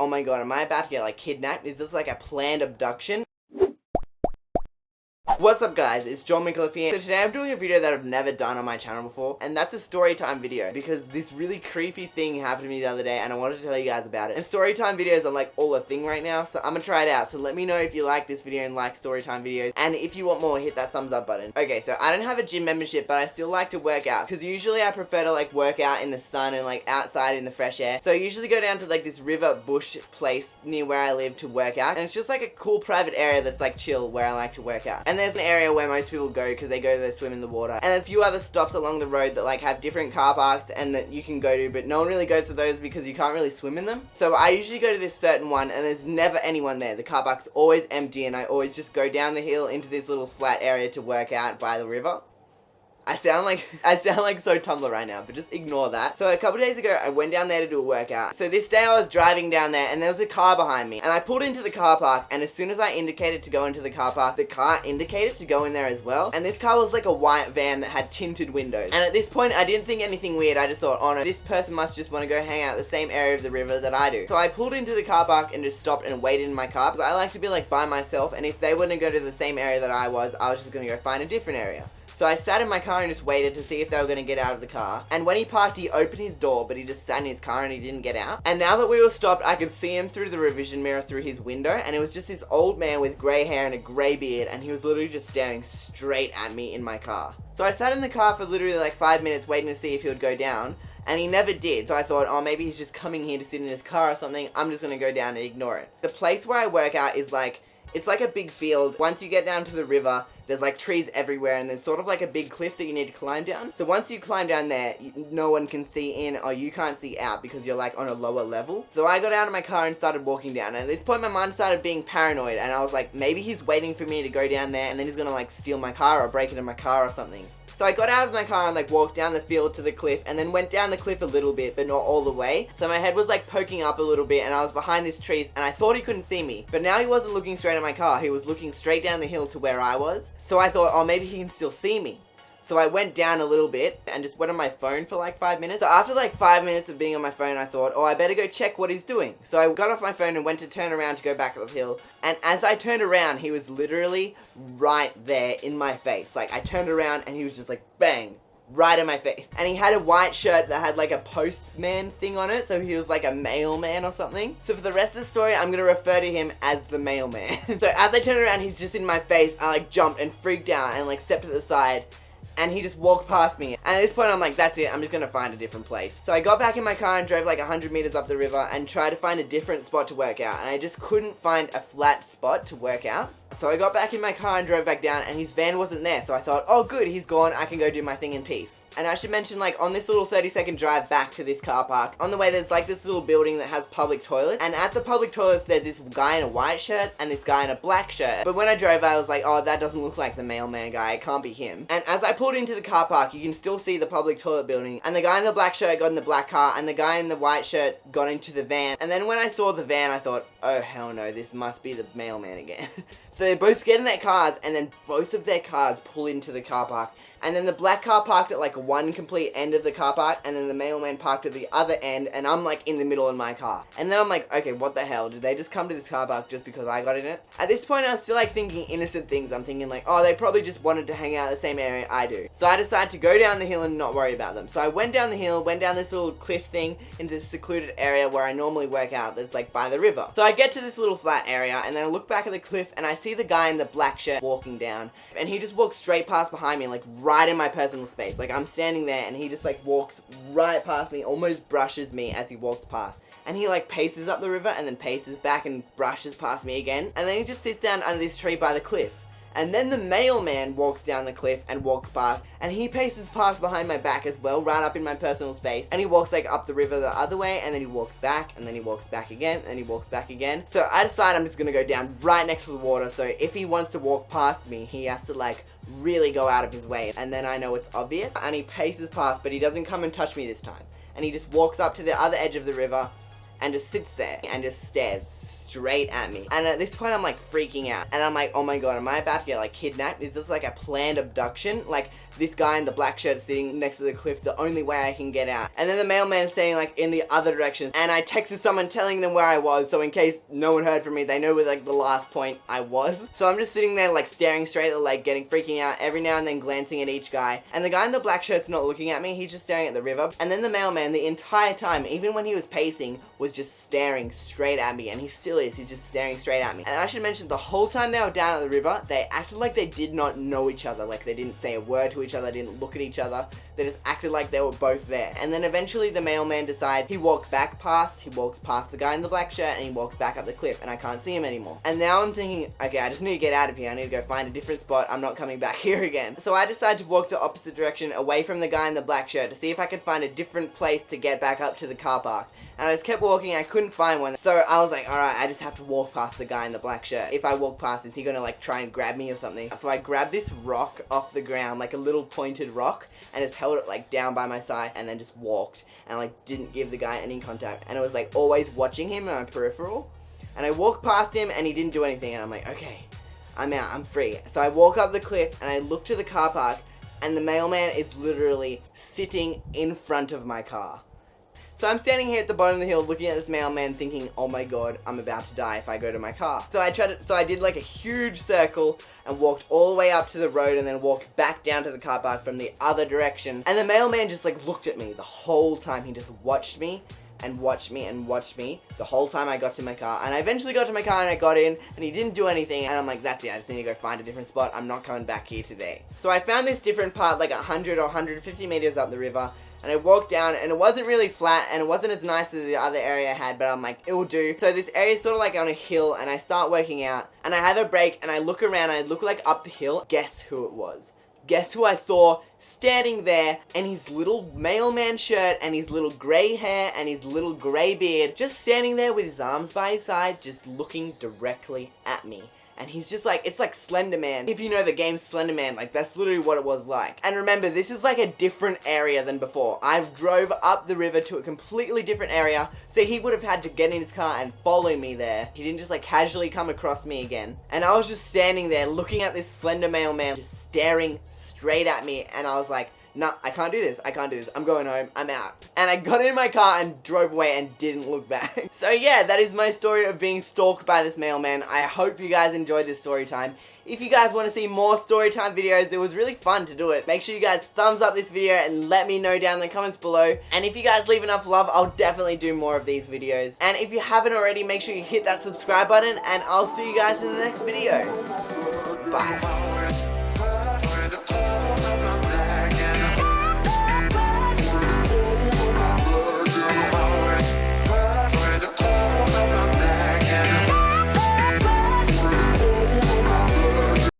oh my god, am I about to get like kidnapped? Is this like a planned abduction? What's up guys, it's joelmicallef here. So today I'm doing a video that I've never done on my channel before, and that's a storytime video, because this really creepy thing happened to me the other day and I wanted to tell you guys about it. And storytime videos are like all a thing right now, so I'm gonna try it out. So let me know if you like this video and like storytime videos, and if you want more, hit that thumbs up button. Okay, so I don't have a gym membership, but I still like to work out, because usually I prefer to like work out in the sun and like outside in the fresh air. So I usually go down to like this river bush place near where I live to work out, and it's just like a cool private area that's like chill where I like to work out. And there's an area where most people go because they go there swim in the water, and there's a few other stops along the road that like have different car parks and that you can go to, but no one really goes to those because you can't really swim in them. So I usually go to this certain one and there's never anyone there. The car park's always empty, and I always just go down the hill into this little flat area to work out by the river. I sound like so Tumblr right now, but just ignore that. So a couple days ago, I went down there to do a workout. So this day I was driving down there and there was a car behind me, and I pulled into the car park, and as soon as I indicated to go into the car park, the car indicated to go in there as well. And this car was like a white van that had tinted windows. And at this point, I didn't think anything weird. I just thought, oh no, this person must just want to go hang out the same area of the river that I do. So I pulled into the car park and just stopped and waited in my car, because I like to be like by myself, and if they wouldn't go to the same area that I was just going to go find a different area. So I sat in my car and just waited to see if they were going to get out of the car. And when he parked, he opened his door, but he just sat in his car and he didn't get out. And now that we were stopped, I could see him through the revision mirror through his window. And it was just this old man with grey hair and a grey beard. And he was literally just staring straight at me in my car. So I sat in the car for literally like 5 minutes waiting to see if he would go down. And he never did. So I thought, oh, maybe he's just coming here to sit in his car or something. I'm just going to go down and ignore it. The place where I work out is like, it's like a big field. Once you get down to the river, there's like trees everywhere, and there's sort of like a big cliff that you need to climb down. So once you climb down there, no one can see in, or you can't see out because you're like on a lower level. So I got out of my car and started walking down. And at this point, my mind started being paranoid, and I was like, maybe he's waiting for me to go down there, and then he's gonna like steal my car or break into my car or something. So I got out of my car and like walked down the field to the cliff, and then went down the cliff a little bit, but not all the way. So my head was like poking up a little bit, and I was behind these trees, and I thought he couldn't see me. But now he wasn't looking straight at my car, he was looking straight down the hill to where I was. So I thought, oh, maybe he can still see me. So I went down a little bit and just went on my phone for like 5 minutes. So after like 5 minutes of being on my phone, I thought, oh, I better go check what he's doing. So I got off my phone and went to turn around to go back up the hill. And as I turned around, he was literally right there in my face. Like I turned around and he was just like, bang, right in my face. And he had a white shirt that had like a postman thing on it, so he was like a mailman or something. So for the rest of the story, I'm gonna refer to him as the mailman. So as I turned around, he's just in my face. I like jumped and freaked out and like stepped to the side, and he just walked past me. And at this point, I'm like, that's it, I'm just gonna find a different place. So I got back in my car and drove like 100 meters up the river and tried to find a different spot to work out. And I just couldn't find a flat spot to work out. So I got back in my car and drove back down, and his van wasn't there. So I thought, oh good, he's gone, I can go do my thing in peace. And I should mention, like, on this little 30-second drive back to this car park, on the way there's like this little building that has public toilets, and at the public toilets there's this guy in a white shirt and this guy in a black shirt. But when I drove, I was like, oh, that doesn't look like the mailman guy, it can't be him. And as I pulled into the car park, you can still see the public toilet building, and the guy in the black shirt got in the black car, and the guy in the white shirt got into the van. And then when I saw the van, I thought, oh hell no, this must be the mailman again. So they both get in their cars, and then both of their cars pull into the car park. And then the black car parked at like one complete end of the car park, and then the mailman parked at the other end, and I'm like in the middle in my car. And then I'm like, okay, what the hell? Did they just come to this car park just because I got in it? At this point, I was still like thinking innocent things. I'm thinking like, oh, they probably just wanted to hang out in the same area I do. So I decided to go down the hill and not worry about them. So I went down the hill, went down this little cliff thing into this secluded area where I normally work out that's like by the river. So I get to this little flat area, and then I look back at the cliff, and I see the guy in the black shirt walking down, and he just walks straight past behind me, like right in my personal space. Like I'm standing there, and he just like walks right past me, almost brushes me as he walks past. And he like paces up the river and then paces back and brushes past me again. And then he just sits down under this tree by the cliff. And then the mailman walks down the cliff and walks past, and he paces past behind my back as well, right up in my personal space. And he walks like up the river the other way, and then he walks back, and then he walks back again, and he walks back again. So I decide I'm just gonna go down right next to the water, so if he wants to walk past me, he has to like really go out of his way, and then I know it's obvious. And he paces past, but he doesn't come and touch me this time. And he just walks up to the other edge of the river and just sits there and just stares straight at me. And at this point, I'm like freaking out. And I'm like, oh my god, am I about to get like kidnapped? Is this like a planned abduction? Like, this guy in the black shirt is sitting next to the cliff, the only way I can get out. And then the mailman is standing like in the other direction. And I texted someone telling them where I was, so in case no one heard from me, they know where like the last point I was. So I'm just sitting there like staring straight at the lake, getting freaking out, every now and then glancing at each guy. And the guy in the black shirt's not looking at me, he's just staring at the river. And then the mailman, the entire time, even when he was pacing, was just staring straight at me. And he still is, he's just staring straight at me. And I should mention, the whole time they were down at the river, they acted like they did not know each other. Like they didn't say a word to each other, didn't look at each other. They just acted like they were both there. And then eventually the mailman decides he walks past the guy in the black shirt, and he walks back up the cliff, and I can't see him anymore. And now I'm thinking, okay, I just need to get out of here. I need to go find a different spot. I'm not coming back here again. So I decided to walk the opposite direction away from the guy in the black shirt to see if I could find a different place to get back up to the car park. And I just kept walking, I couldn't find one. So I was like, alright, I just have to walk past the guy in the black shirt. If I walk past, is he gonna like try and grab me or something? So I grabbed this rock off the ground, like a little pointed rock, and just held it like down by my side, and then just walked, and like didn't give the guy any contact. And I was like always watching him in my peripheral. And I walked past him and he didn't do anything, and I'm like, okay, I'm out, I'm free. So I walk up the cliff and I look to the car park, and the mailman is literally sitting in front of my car. So I'm standing here at the bottom of the hill looking at this mailman thinking, oh my god, I'm about to die if I go to my car. So I did like a huge circle and walked all the way up to the road and then walked back down to the car park from the other direction. And the mailman just like looked at me the whole time. He just watched me and watched me and watched me the whole time I got to my car. And I eventually got to my car and I got in, and he didn't do anything, and I'm like, that's it, I just need to go find a different spot. I'm not coming back here today. So I found this different part like 100 or 150 meters up the river, and I walked down, and it wasn't really flat, and it wasn't as nice as the other area I had, but I'm like, it will do. So this area is sort of like on a hill, and I start working out, and I have a break, and I look around, and I look like up the hill. Guess who it was? Guess who I saw standing there in his little mailman shirt and his little grey hair and his little grey beard, just standing there with his arms by his side, just looking directly at me. And he's just like, it's like Slender Man. If you know the game Slender Man, like that's literally what it was like. And remember, this is like a different area than before. I drove up the river to a completely different area, so he would have had to get in his car and follow me there. He didn't just like casually come across me again. And I was just standing there looking at this Slender Mailman just staring straight at me, and I was like, no, I can't do this. I can't do this. I'm going home. I'm out. And I got in my car and drove away and didn't look back. So yeah, that is my story of being stalked by this mailman. I hope you guys enjoyed this story time. If you guys want to see more story time videos, it was really fun to do it. Make sure you guys thumbs up this video and let me know down in the comments below. And if you guys leave enough love, I'll definitely do more of these videos. And if you haven't already, make sure you hit that subscribe button, and I'll see you guys in the next video. Bye.